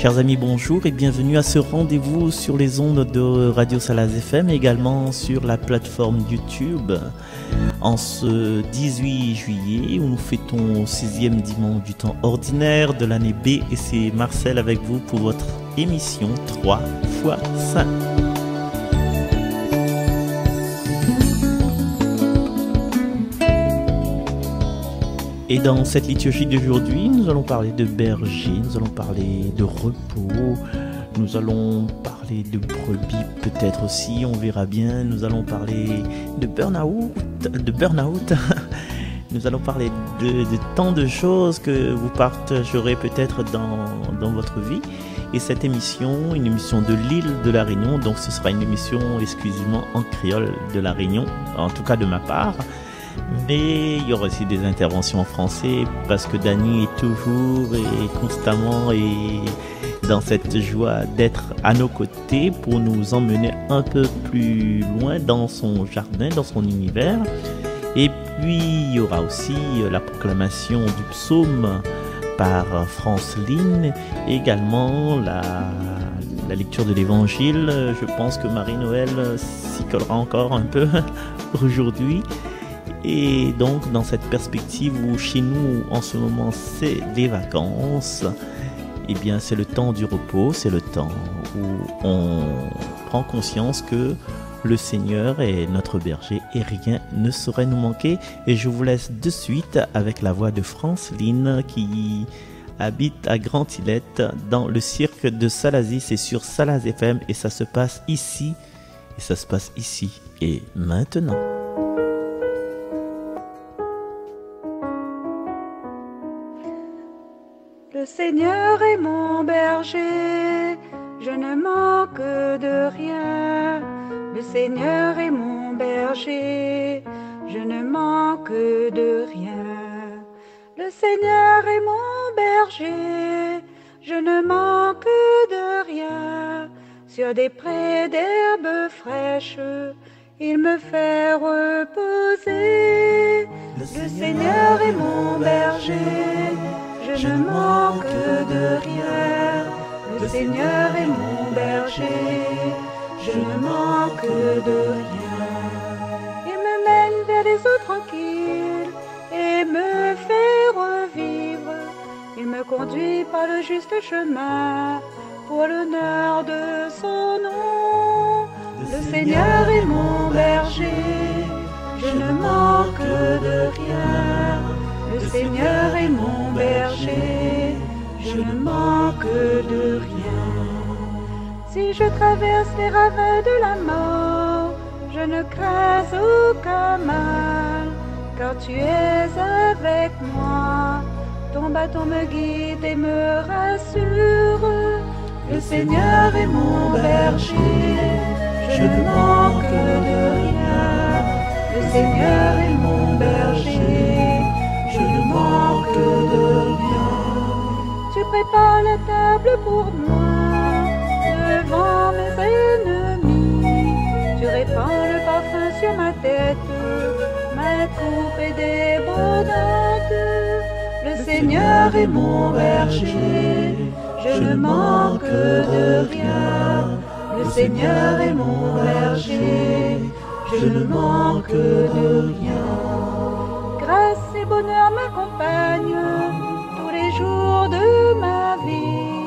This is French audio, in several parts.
Chers amis, bonjour et bienvenue à ce rendez-vous sur les ondes de Radio Salaz FM et également sur la plateforme YouTube en ce 18 juillet où nous fêtons au 6e dimanche du temps ordinaire de l'année B et c'est Marcel avec vous pour votre émission 3 x 5. Et dans cette liturgie d'aujourd'hui, nous allons parler de berger, nous allons parler de repos, nous allons parler de brebis peut-être aussi, on verra bien, nous allons parler de burn-out, nous allons parler de tant de choses que vous partagerez peut-être dans votre vie. Et cette émission, une émission de l'île de La Réunion, donc ce sera une émission exclusivement en créole de La Réunion, en tout cas de ma part. Mais il y aura aussi des interventions en français parce que Dany est toujours et constamment et dans cette joie d'être à nos côtés pour nous emmener un peu plus loin dans son jardin, dans son univers. Et puis il y aura aussi la proclamation du psaume par Franceline, également la lecture de l'évangile. Je pense que Marie-Noël s'y collera encore un peu aujourd'hui. Et donc dans cette perspective où chez nous en ce moment c'est des vacances, eh bien c'est le temps du repos, c'est le temps où on prend conscience que le Seigneur est notre berger et rien ne saurait nous manquer. Et je vous laisse de suite avec la voix de Franceline qui habite à Grand-Îlette dans le cirque de Salazie. C'est sur Salaz FM et ça se passe ici et maintenant. Le Seigneur est mon berger, je ne manque de rien. Le Seigneur est mon berger, je ne manque de rien. Le Seigneur est mon berger, je ne manque de rien. Sur des prés d'herbes fraîches, il me fait reposer. Le Seigneur est mon berger, je ne manque de rien. Le Seigneur est mon berger, je ne manque de rien. Il me mène vers les eaux tranquilles et me fait revivre. Il me conduit par le juste chemin pour l'honneur de son nom. Le Seigneur est mon berger, je ne manque de rien. Le Seigneur est mon berger, je ne manque de rien. Si je traverse les ravins de la mort, je ne crains aucun mal, car tu es avec moi. Ton bâton me guide et me rassure. Le Seigneur est mon berger, je ne manque de rien. Le Seigneur est mon berger, je ne manque de rien. Tu prépares la table pour moi devant mes ennemis. Tu répands le parfum sur ma tête, ma coupe est débordante. Le Seigneur est mon berger, je ne manque de rien. Le Seigneur est mon berger, je ne manque de rien. Grâce et bonheur m'accompagnent tous les jours de ma vie.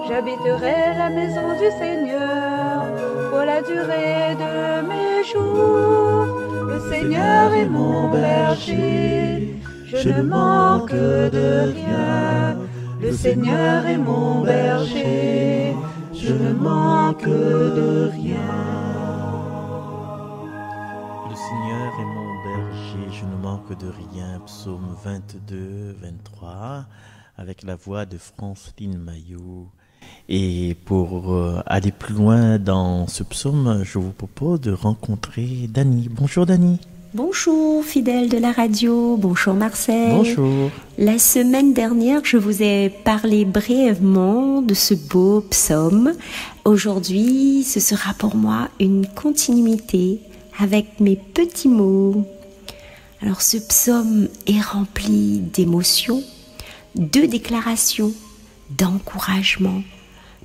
J'habiterai la maison du Seigneur pour la durée de mes jours. Le Seigneur est mon berger, je ne manque de rien. Le Seigneur est mon berger, je ne manque de rien. Le Seigneur est mon berger, je ne manque de rien. Psaume 22, 23, avec la voix de Franceline Maillot. Et pour aller plus loin dans ce psaume, je vous propose de rencontrer Dany. Bonjour Dany. Bonjour fidèles de la radio, bonjour Marcel. Bonjour. La semaine dernière, je vous ai parlé brièvement de ce beau psaume. Aujourd'hui, ce sera pour moi une continuité avec mes petits mots. Alors ce psaume est rempli d'émotions, de déclarations, d'encouragement,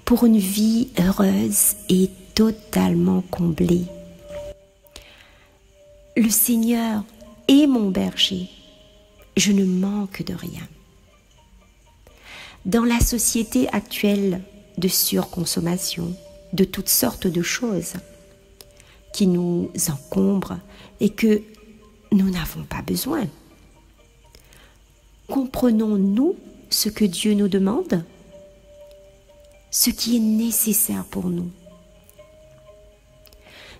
pour une vie heureuse et totalement comblée. Le Seigneur est mon berger, je ne manque de rien. Dans la société actuelle de surconsommation, de toutes sortes de choses qui nous encombrent et que nous n'avons pas besoin, comprenons-nous ce que Dieu nous demande, ce qui est nécessaire pour nous?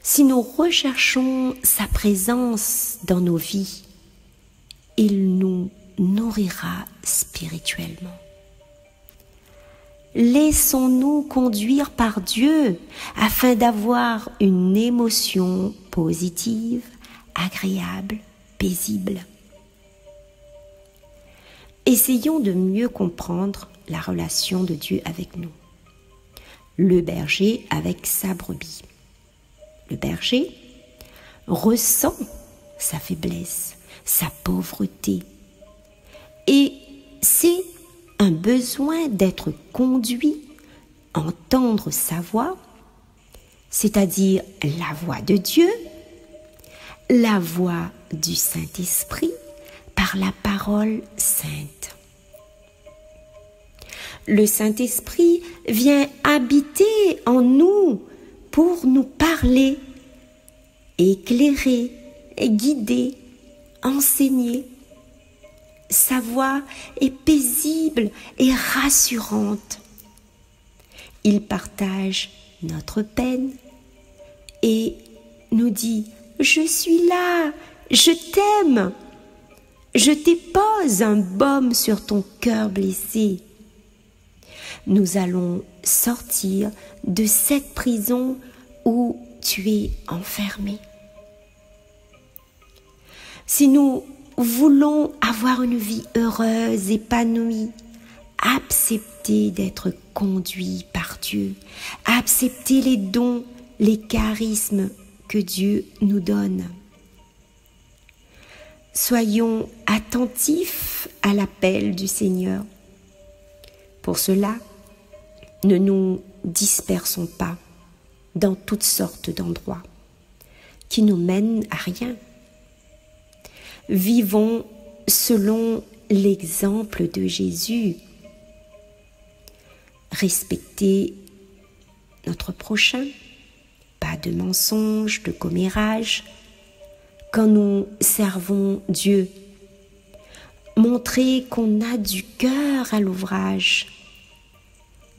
Si nous recherchons sa présence dans nos vies, il nous nourrira spirituellement. Laissons-nous conduire par Dieu afin d'avoir une émotion positive, agréable, paisible. Essayons de mieux comprendre la relation de Dieu avec nous. Le berger avec sa brebis. Le berger ressent sa faiblesse, sa pauvreté, et c'est un besoin d'être conduit, entendre sa voix, c'est-à-dire la voix de Dieu, la voix du Saint-Esprit par la parole sainte. Le Saint-Esprit vient habiter en nous pour nous parler, éclairer, guider, enseigner. Sa voix est paisible et rassurante. Il partage notre peine et nous dit « Je suis là, je t'aime, je dépose un baume sur ton cœur blessé. » Nous allons sortir de cette prison où tu es enfermé. Si nous voulons avoir une vie heureuse, épanouie, accepter d'être conduits par Dieu, accepter les dons, les charismes que Dieu nous donne. Soyons attentifs à l'appel du Seigneur. Pour cela, ne nous dispersons pas dans toutes sortes d'endroits qui nous mènent à rien. Vivons selon l'exemple de Jésus. Respectez notre prochain, pas de mensonges, de commérages. Quand nous servons Dieu, montrez qu'on a du cœur à l'ouvrage.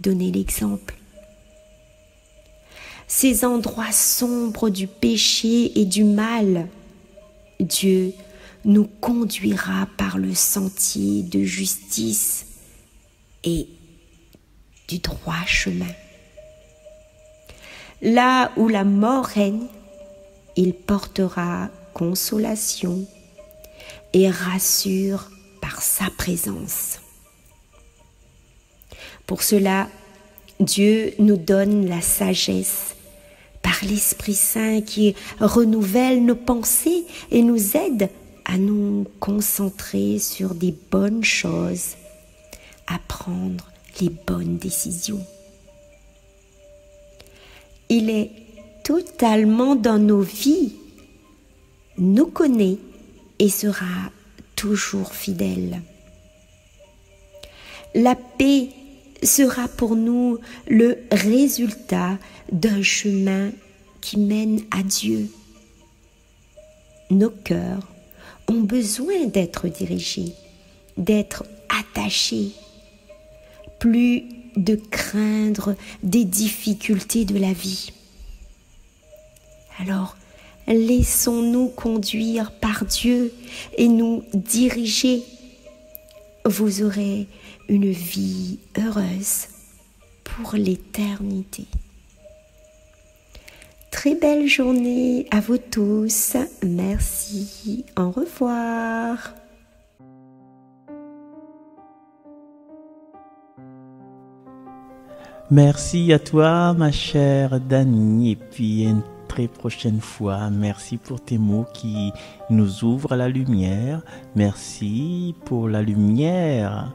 Donnez l'exemple. Ces endroits sombres du péché et du mal, Dieu nous conduira par le sentier de justice et du droit chemin. Là où la mort règne, il portera consolation et rassure par sa présence. Pour cela, Dieu nous donne la sagesse par l'Esprit Saint qui renouvelle nos pensées et nous aide à nous concentrer sur des bonnes choses, à prendre les bonnes décisions. Il est totalement dans nos vies, nous connaît et sera toujours fidèle. La paix sera pour nous le résultat d'un chemin qui mène à Dieu. Nos cœurs ont besoin d'être dirigés, d'être attachés, plus de craindre des difficultés de la vie. Alors, laissons-nous conduire par Dieu et nous diriger. Vous aurez une vie heureuse pour l'éternité. Très belle journée à vous tous. Merci. Au revoir. Merci à toi, ma chère Dani, et puis une très prochaine fois. Merci pour tes mots qui nous ouvrent la lumière. Merci pour la lumière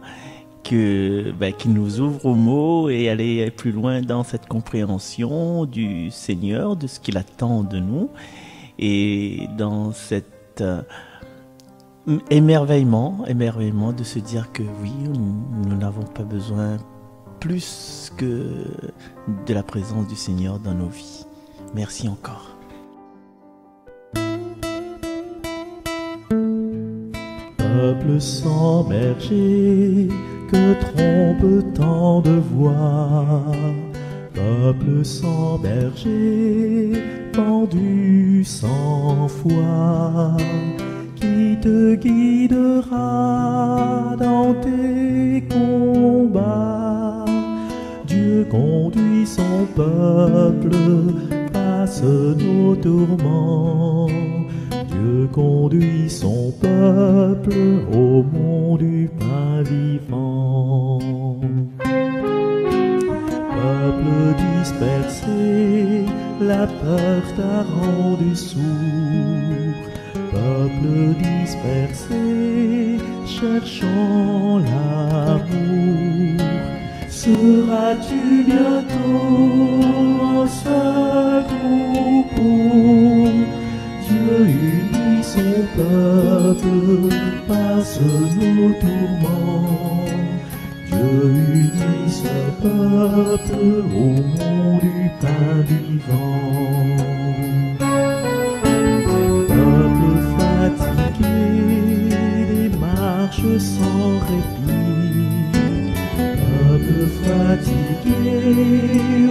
qu'il nous ouvre aux mots et aller plus loin dans cette compréhension du Seigneur, de ce qu'il attend de nous, et dans cet émerveillement de se dire que oui, nous n'avons pas besoin plus que de la présence du Seigneur dans nos vies. Merci encore. Peuple sans berger, que trompe tant de voix. Peuple sans berger, pendu sans foi, qui te guidera dans tes combats. Dieu conduit son peuple, passe nos tourments. Dieu conduit son peuple au mont du pain vivant. Peuple dispersé, la peur t'a rendu sourd. Peuple dispersé, cherchant l'amour. Seras-tu bientôt en ce groupe? Dieu unit son peuple, passe nos tourments. Dieu unit son peuple au mont du pain vivant. Peuple fatigué, des marches sans répit. Peuple fatigué,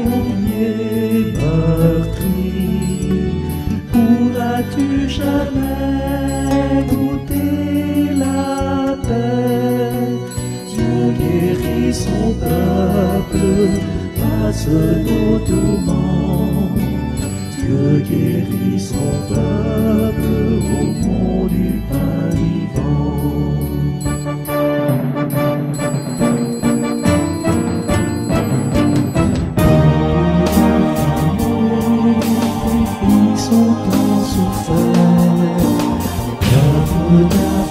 aux pieds meurtris. Pourras-tu jamais goûter la paix? Dieu guérit son peuple, passe nos tourments. Dieu guérit son peuple au mont du pain vivant.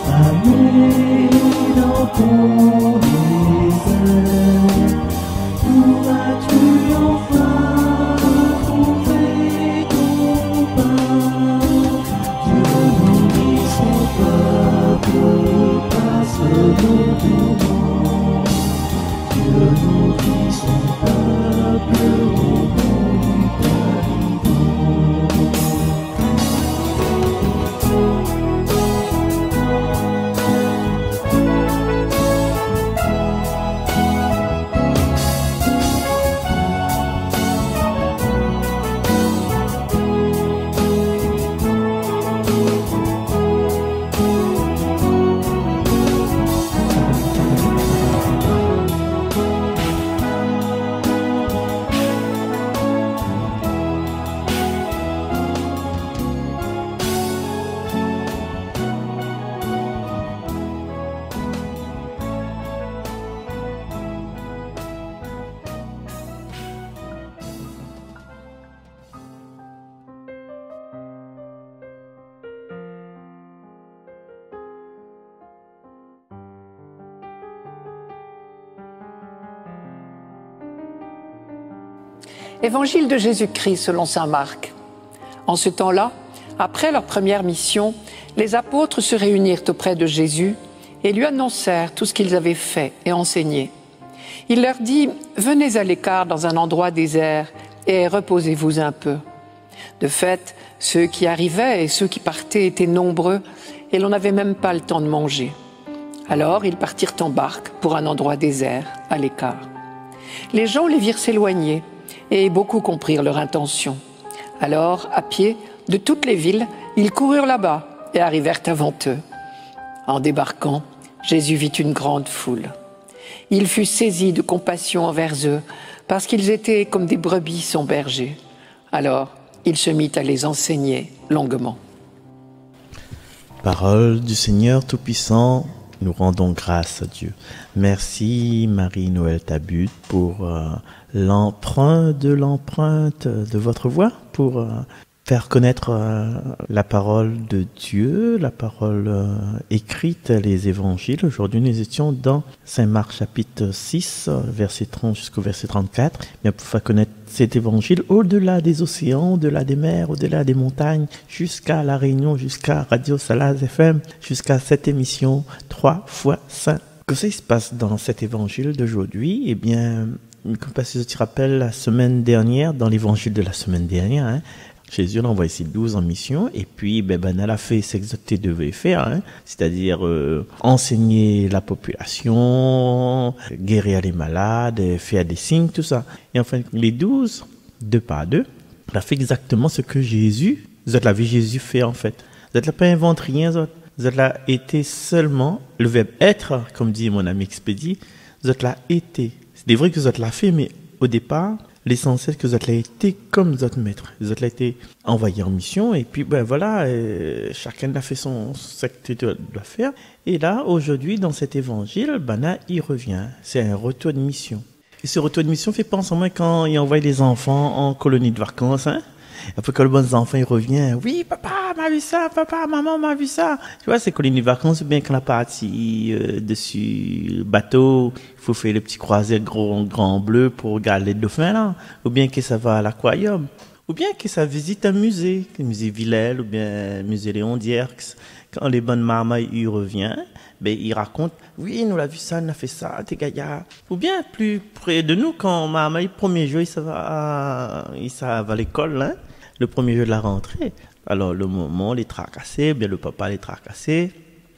Affamé dans ton désert, pourras-tu enfin trouver ton pain? Dieu nourrit son peuple, passe nos tourments. Dieu nourrit son peuple au mont du pain vivant. Évangile de Jésus-Christ selon saint Marc. En ce temps-là, après leur première mission, les apôtres se réunirent auprès de Jésus et lui annoncèrent tout ce qu'ils avaient fait et enseigné. Il leur dit « Venez à l'écart dans un endroit désert et reposez-vous un peu. » De fait, ceux qui arrivaient et ceux qui partaient étaient nombreux et l'on n'avait même pas le temps de manger. Alors ils partirent en barque pour un endroit désert, à l'écart. Les gens les virent s'éloigner et beaucoup comprirent leur intention. Alors, à pied, de toutes les villes, ils coururent là-bas et arrivèrent avant eux. En débarquant, Jésus vit une grande foule. Il fut saisi de compassion envers eux, parce qu'ils étaient comme des brebis sans berger. Alors, il se mit à les enseigner longuement. Parole du Seigneur Tout-Puissant, nous rendons grâce à Dieu. Merci Marie-Noël Tabut pour l'empreinte de votre voix, pour faire connaître la parole de Dieu, la parole écrite, les évangiles. Aujourd'hui, nous étions dans Saint Marc chapitre 6, verset 30 jusqu'au verset 34. Bien, pour faire connaître cet évangile au-delà des océans, au-delà des mers, au-delà des montagnes, jusqu'à La Réunion, jusqu'à Radio Salaz FM, jusqu'à cette émission 3 fois Saint. Qu'est-ce qui se passe dans cet évangile d'aujourd'hui? Eh bien, comme parce que je te rappelle la semaine dernière, dans l'évangile de la semaine dernière, Jésus a envoyé ses 12 en mission, et puis elle a fait ce qu'il devait faire, c'est-à-dire enseigner la population, guérir les malades, faire des signes, tout ça. Et enfin, les 12, deux par deux, il a fait exactement ce que Jésus, vous avez vu Jésus faire en fait. Vous n'avez pas inventé rien, vous avez été seulement, le verbe être, comme dit mon ami Expédie, vous avez été. C'est vrai que vous avez fait, mais au départ, l'essentiel que vous avez été comme votre maître. Vous avez été envoyé en mission et puis chacun a fait ce qu'il doit faire. Et là, aujourd'hui, dans cet évangile, il revient. C'est un retour de mission. Et ce retour de mission fait penser à moi quand il envoie les enfants en colonie de vacances. Après que le bon enfant il revient, oui papa m'a vu ça, papa maman m'a vu ça. Tu vois, c'est colonies de vacances, ou bien quand la partie dessus le bateau, il faut faire le petit croisière grand bleu pour regarder les dauphins là, ou bien que ça va à l'aquarium, ou bien que ça visite un musée, le musée Villèle ou bien le musée Léon Dierks. Quand les bonnes mamans il revient, il raconte, oui, nous l'a vu ça, on a fait ça, t'es gaillard. Ou bien plus près de nous, quand maman, le premier jour, il va à l'école, le premier jour de la rentrée. Alors, le moment, les tracassés, bien le papa les tracassés.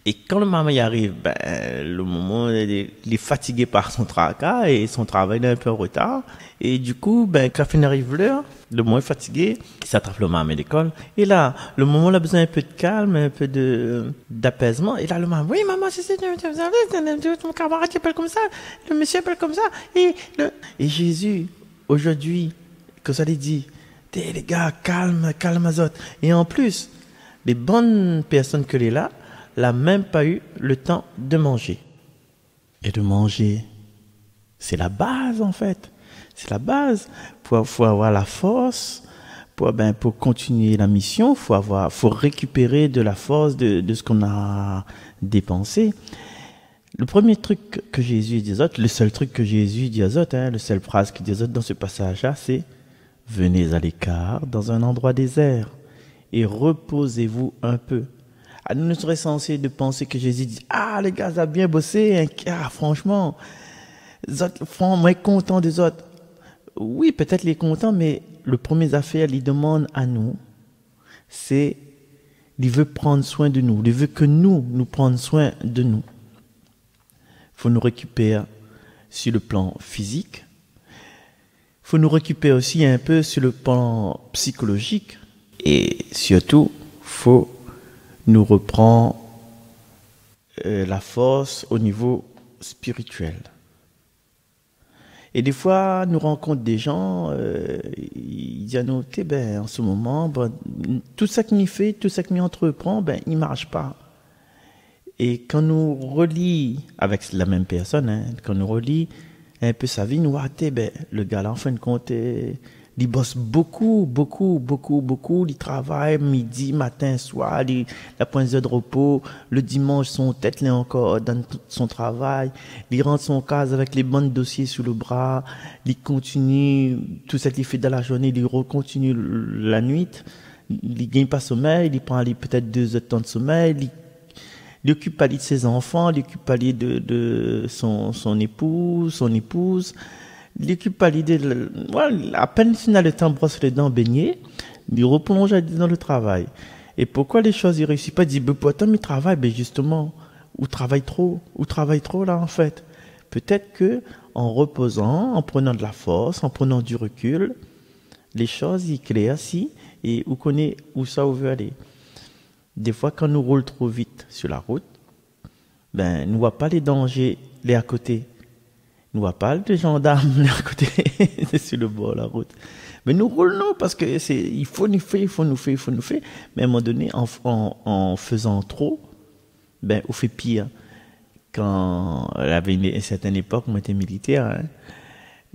Et quand le maman y arrive, le moment, il est fatigué par son tracas et son travail est un peu en retard. Et du coup, quand il arrive l'heure, le moment est fatigué, il s'attrape le maman à l'école. Et là, le moment, il a besoin un peu de calme, un peu d'apaisement. Et là, le maman, oui, maman, mon camarade qui appelle comme ça, le monsieur appelle comme ça. Et Jésus, aujourd'hui, que ça lui dit, les gars, calme Azot. Et en plus, les bonnes personnes que les là, n'a même pas eu le temps de manger. Et de manger, c'est la base en fait. C'est la base. Faut avoir la force, pour continuer la mission, faut récupérer de la force de ce qu'on a dépensé. Le premier truc que Jésus dit aux autres, le seul truc que Jésus dit aux autres, le seul phrase qu'il dit aux autres dans ce passage-là, c'est « Venez à l'écart dans un endroit désert et reposez-vous un peu ». Nous ne serions censés de penser que Jésus dit « Ah, les gars, ça a bien bossé, franchement, moi, content des autres. » Oui, peut-être les contents, mais le premier affaire, il demande à nous, c'est, il veut prendre soin de nous, il veut que nous prenions soin de nous. Il faut nous récupérer sur le plan physique, il faut nous récupérer aussi un peu sur le plan psychologique, et surtout, il faut nous reprendre la force au niveau spirituel. Et des fois, nous rencontrons des gens, ils disent à nous, en ce moment, tout ça que nous fait, tout ça que nous entreprend, il ne marche pas. Et quand nous relis avec la même personne, quand nous relis un peu sa vie, nous voyons, le gars là, en fin de compte, il bosse beaucoup, il travaille midi, matin, soir, il a point de repos, le dimanche, son tête là encore dans son travail, il rentre son case avec les bons dossiers sous le bras, il continue, tout ça qu'il fait dans la journée, il recontinue la nuit, il gagne pas sommeil, il prend peut-être 2 heures de temps de sommeil, il occupe de ses enfants, il occupe de son épouse, il occupe pas l'idée de... à peine s'il a le temps de brosser les dents, baigner, il replonge dans le travail. Et pourquoi les choses ne réussissent pas? Il dit, pourtant, il travaille, justement, ou travaille trop là, en fait. Peut-être que en reposant, en prenant de la force, en prenant du recul, les choses, ils éclaircissent et on connaît où ça veut aller. Des fois, quand nous roulons trop vite sur la route, nous ne voyons pas les dangers, les à côté. Nous ne voyons pas les gendarmes à côté, sur le bord de la route. Mais nous roulons parce que il faut nous faire. Mais à un moment donné, en faisant trop, on fait pire. Quand il y avait une certaine époque, moi j'étais militaire,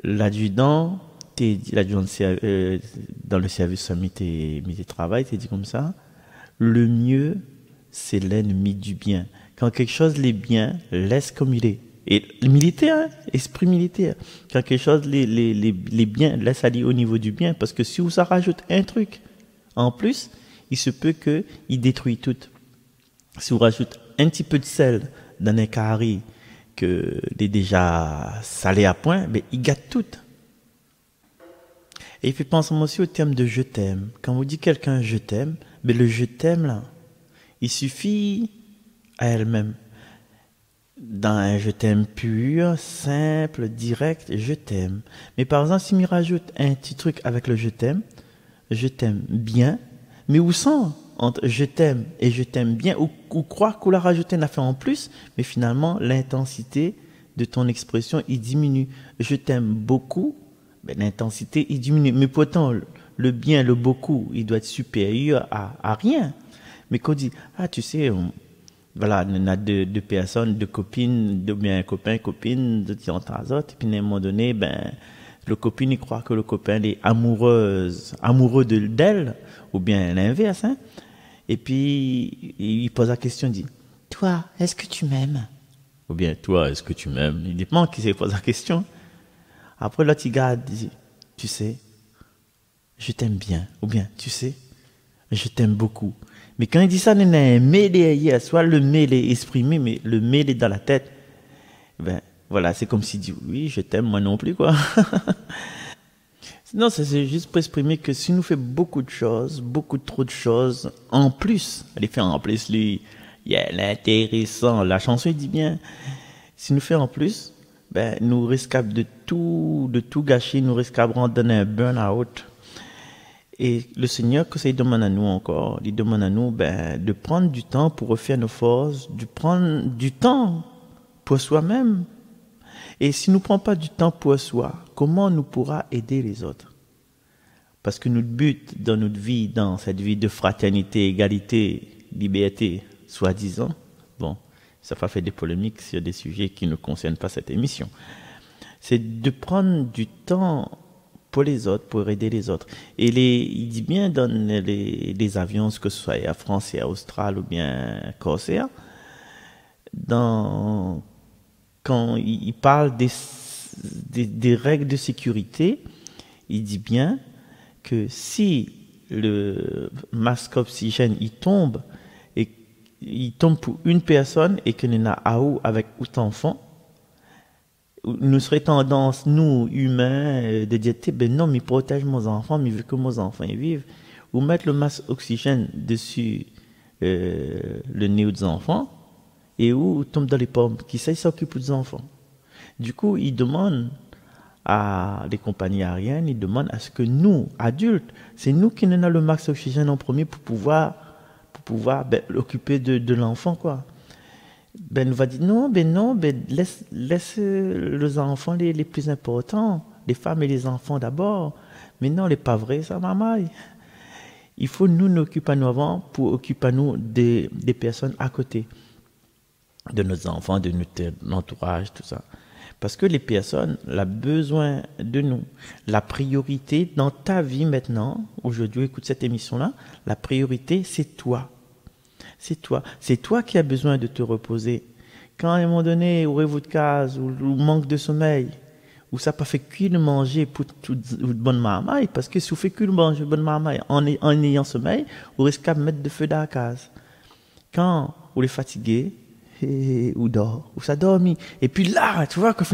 l'adjudant, il a dit dans le service midi travail, il dit comme ça, le mieux, c'est l'ennemi du bien. Quand quelque chose est bien, laisse comme il est. Et militaire, esprit militaire. Quand quelque chose les bien, laisse aller au niveau du bien. Parce que si vous ça rajoute un truc, en plus, il se peut qu'il détruit tout. Si vous rajoutez un petit peu de sel dans un carré que est déjà salé à point, ben, il gâte tout. Et il fait penser aussi au terme de je t'aime. Quand vous dites quelqu'un je t'aime, ben, le je t'aime là, il suffit à elle-même. Dans un je t'aime pur, simple, direct, je t'aime. Mais par exemple, si il rajoute un petit truc avec le je t'aime bien, mais où sont entre je t'aime et je t'aime bien, ou croire qu'on l'a rajouté une affaire en plus, mais finalement, l'intensité de ton expression, il diminue. Je t'aime beaucoup, mais l'intensité, il diminue. Mais pourtant, le bien, le beaucoup, il doit être supérieur à rien. Mais quand on dit, ah, tu sais, voilà, on a deux personnes, deux copines, bien copains, copines, de temps à autre, et puis à un moment donné, ben, le copine, il croit que le copain est amoureux d'elle, ou bien l'inverse, hein. Et puis, il pose la question, il dit, toi, est-ce que tu m'aimes? Ou bien, toi, est-ce que tu m'aimes? Il dépend qui se pose la question. Après, l'autre, il garde, il dit, tu sais, je t'aime bien. Ou bien, tu sais, je t'aime beaucoup. Mais quand il dit ça, il y a un mêlé hier, soit le mêlé exprimé, mais le mêlé dans la tête. Ben, voilà, c'est comme s'il dit, oui, je t'aime, moi non plus, quoi. Non, c'est juste pour exprimer que si nous fait beaucoup de choses, beaucoup trop de choses, en plus, elle fait en plus, lui, l'intéressant, la chanson, il dit bien, si nous fait en plus, ben, nous risquons de tout gâcher, nous risquons de rentrer dans un burn-out. Et le Seigneur, que ça il demande à nous encore, il demande à nous, ben, de prendre du temps pour refaire nos forces, de prendre du temps pour soi-même. Et si nous ne prenons pas du temps pour soi, comment nous pourra aider les autres? Parce que notre but dans notre vie, dans cette vie de fraternité, égalité, liberté, soi-disant, bon, ça va faire des polémiques sur des sujets qui ne concernent pas cette émission, c'est de prendre du temps pour les autres, pour aider les autres. Et il dit bien dans les avions, que ce soit Air France, Air Austral ou bien Corsair, quand il parle des règles de sécurité, il dit bien que si le masque oxygène il tombe pour une personne et qu'il y en a à ou avec autant d'enfants, nous serait tendance, nous, humains, de dire, ben non, mais protège mes enfants, mais veut que mes enfants y vivent, ou mettre le masque oxygène dessus le nez des enfants, et où tombe dans les pommes, qui sait s'occuper des enfants. Du coup, il demande à les compagnies aériennes, il demande à ce que nous, adultes, c'est nous qui donnons le max oxygène en premier pour pouvoir ben, l'occuper de l'enfant, quoi. Ben, nous va dire non, laisse les enfants les plus importants, les femmes et les enfants d'abord. Mais non, les pas vrai, ça m'amaille. Il faut nous occuper à nous avant pour occuper à nous des personnes à côté de nos enfants, de notre entourage, tout ça. Parce que les personnes ont besoin de nous. La priorité dans ta vie maintenant, aujourd'hui, écoute cette émission-là, la priorité, c'est toi. C'est toi. C'est toi qui as besoin de te reposer. Quand à un moment donné, ou rêve de case, ou manque de sommeil, ou ça n'a pas fait cuire de manger pour toute bonne marmaille, parce que si vous faites cuire de manger bonne marmaille en ayant sommeil, vous risquez de mettre de feu dans la case. Quand vous êtes fatigué, ou dort, ou ça dormit. Et puis là, tu vois, que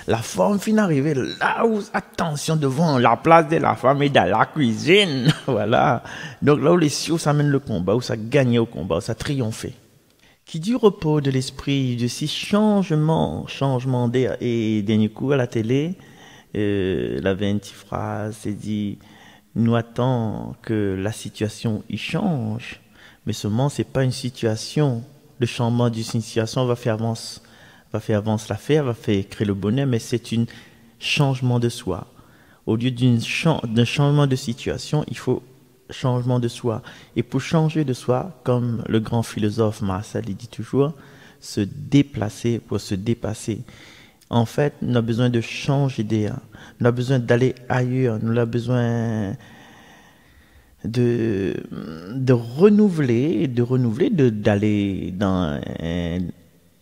la femme finit d'arriver, là où, attention, devant la place de la femme et dans la cuisine. Voilà. Donc là où les cieux, ça mène le combat, où ça gagne au combat, où ça triomphe. Qui dit repos de l'esprit, de ces changement d'air. Et dernier coup, à la télé, la 20 phrase, c'est dit, nous attendons que la situation y change, mais seulement c'est pas une situation. Le changement d'une situation va faire avancer l'affaire, va faire créer le bonheur, mais c'est un changement de soi. Au lieu d'un changement de situation, il faut changement de soi. Et pour changer de soi, comme le grand philosophe Marcel dit toujours, se déplacer pour se dépasser. en fait, nous avons besoin de changer d'air. Nous avons besoin d'aller ailleurs. Nous avons besoin de renouveler, d'aller dans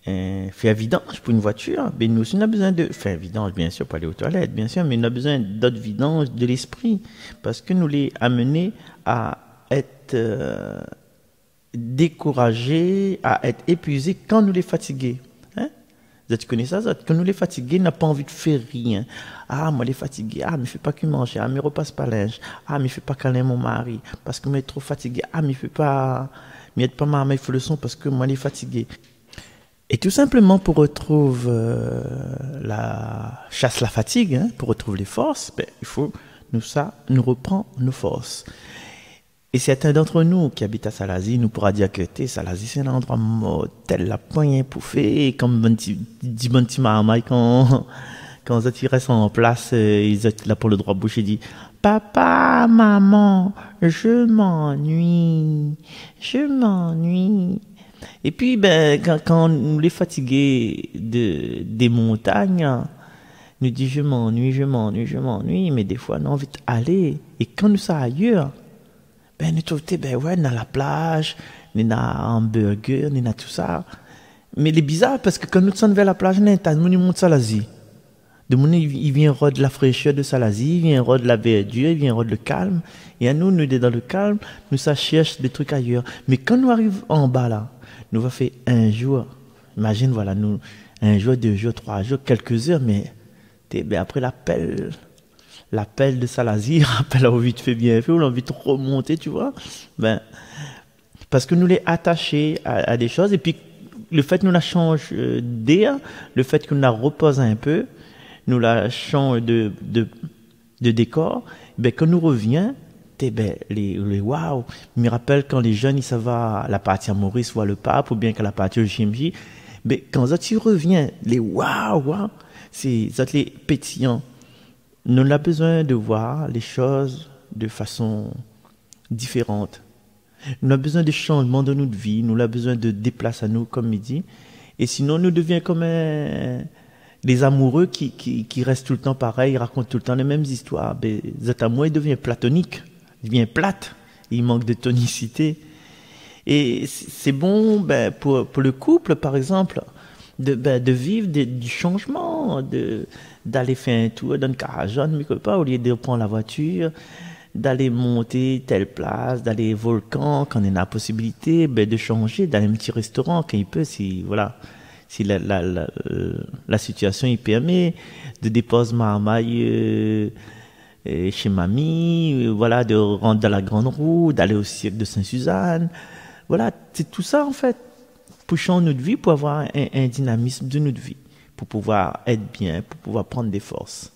faire vidange pour une voiture. Mais nous aussi, nous avons besoin de faire vidange, bien sûr, pour aller aux toilettes, bien sûr, mais nous avons besoin d'autres vidanges de l'esprit, parce que nous les amener à être découragés, à être épuisés quand nous les fatigués. Tu connais ça, quand nous les fatigués, n'a pas envie de faire rien. Ah, moi les fatigué, ah, mais je fais pas que manger, ah, mais repasse pas linge, ah, mais je fais pas câlin mon mari, parce que moi je suis trop fatigué, ah, mais je fais pas, mais aide pas ma mère, il faut le son parce que moi les fatigué. Et tout simplement pour retrouver la chasse la fatigue, pour retrouver les forces, il faut nous reprend nos forces. Et certains d'entre nous qui habitent à Salazie nous pourra dire que Salazie c'est un endroit mortel, la poignée pouffée, comme bon petit marmaille quand ils restent en place, ils sont là pour le droit bouche et dit papa, maman, je m'ennuie. Et puis quand nous les fatigués des montagnes, nous dit je m'ennuie, mais des fois nous avons envie d'aller. Et quand nous sommes ailleurs, nous trouvons, ouais, dans la plage, dans hamburger, dans tout ça. Mais c'est bizarre parce que quand nous sommes vers la plage, nous monte Salazie. Il vient rôder la fraîcheur de Salazie, il vient rôder la verdure, il vient rôder le calme. Et à nous dans le calme, nous ça cherche des trucs ailleurs. Mais quand nous arrivons en bas là, nous va faire un jour. Imagine, voilà, nous, un jour, 2 jours, 3 jours, quelques heures, mais après l'appel de Salazie, rappelle l'envie de faire bien fait ou l'envie de remonter, tu vois. Parce que nous les attachés à des choses, et puis le fait que nous la change d'air, le fait que nous la repose un peu, nous la change de décor, quand nous revient, les waouh, me rappelle quand les jeunes ils savent à la partie à Maurice voir le pape ou bien qu'à la partie au JMJ, quand tu reviens, les waouh, c'est les pétillants. Nous avons besoin de voir les choses de façon différente. Nous avons besoin de changement de notre vie. Nous avons besoin de déplacer à nous, comme il dit. Et sinon, nous devenons comme les amoureux qui restent tout le temps pareil, ils racontent tout le temps les mêmes histoires. Cet amour, il devient platonique. Il devient plate. Il manque de tonicité. Et c'est bon pour le couple, par exemple, de vivre du changement, d'aller faire un tour dans le Carajon, mais pas au lieu de prendre la voiture, d'aller monter telle place, d'aller au volcan quand on a la possibilité, de changer, d'aller à un petit restaurant quand il peut, si la situation y permet, de déposer marmaille chez mamie, voilà, de rentrer dans la grande roue, d'aller au cirque de Sainte-Suzanne, voilà, c'est tout ça en fait, pour changer notre vie, pour avoir un dynamisme de notre vie, pour pouvoir être bien, pour pouvoir prendre des forces.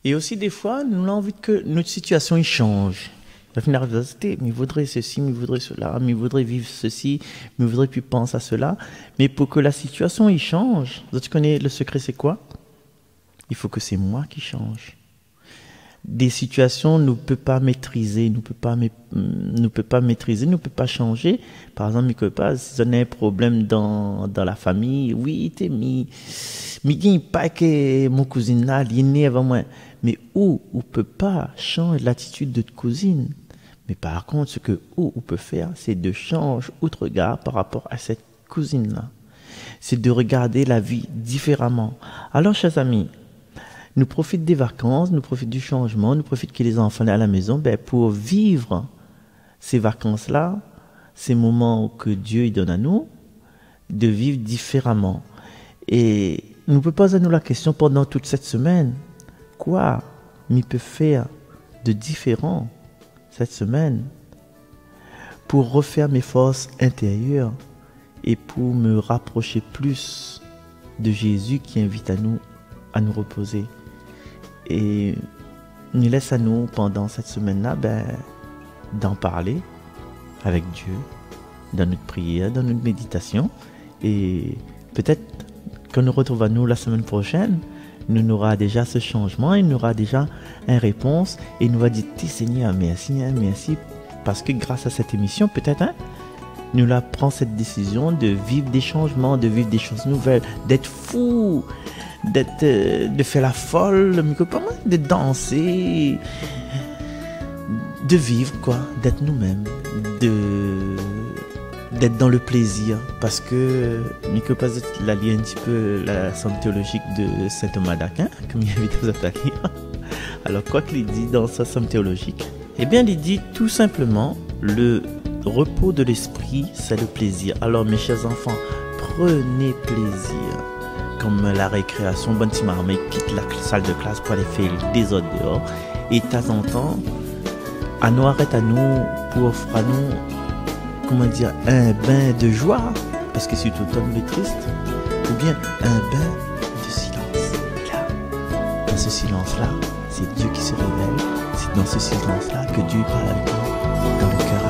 Et aussi des fois, nous avons envie que notre situation y change. La finalité, mais voudrait ceci, mais voudrait cela, mais voudrait vivre ceci, mais voudrait plus penser à cela. Mais pour que la situation y change, tu connais le secret, c'est quoi? Il faut que c'est moi qui change. Des situations nous peut pas maîtriser, nous peut pas changer. Par exemple, si on a un problème dans la famille, oui, t'es mis pas que mon cousin là, il est né avant moi. Mais on peut pas changer l'attitude de notre cousine. Mais par contre, ce que on peut faire, c'est de changer autre regard par rapport à cette cousine là. C'est de regarder la vie différemment. Alors, chers amis, nous profitons des vacances, nous profitons du changement, nous profitons que les enfants à la maison pour vivre ces vacances-là, ces moments que Dieu donne à nous, de vivre différemment. Et nous ne pouvons pas nous la question pendant toute cette semaine. Quoi m'y peut faire de différent cette semaine pour refaire mes forces intérieures et pour me rapprocher plus de Jésus qui invite à nous reposer. Et nous laisse à nous pendant cette semaine-là d'en parler avec Dieu dans notre prière, dans notre méditation, et peut-être qu'on nous retrouve à nous la semaine prochaine, nous aura déjà ce changement, il nous aura déjà une réponse et il nous va dire Seigneur merci, parce que grâce à cette émission peut-être nous là prend cette décision de vivre des changements, de vivre des choses nouvelles, d'être fou, de faire la folle, de danser, de vivre quoi, d'être nous-mêmes, d'être dans le plaisir, parce que Miko pas la lire un petit peu la somme théologique de saint Thomas d'Aquin, comme il invite vous à lire. Alors quoi qu'il dit dans sa somme théologique, eh bien il dit tout simplement le repos de l'esprit, c'est le plaisir. Alors mes chers enfants, prenez plaisir. Comme la récréation, bonne petite marmite quitte la salle de classe pour aller faire le désordre dehors. Et de temps en temps, à nous arrête à nous pour offrir à nous, comment dire, un bain de joie, parce que c'est tout le temps nous est triste, ou bien un bain de silence. Et là, dans ce silence-là, c'est Dieu qui se révèle. C'est dans ce silence-là que Dieu parle avec nous, dans le cœur.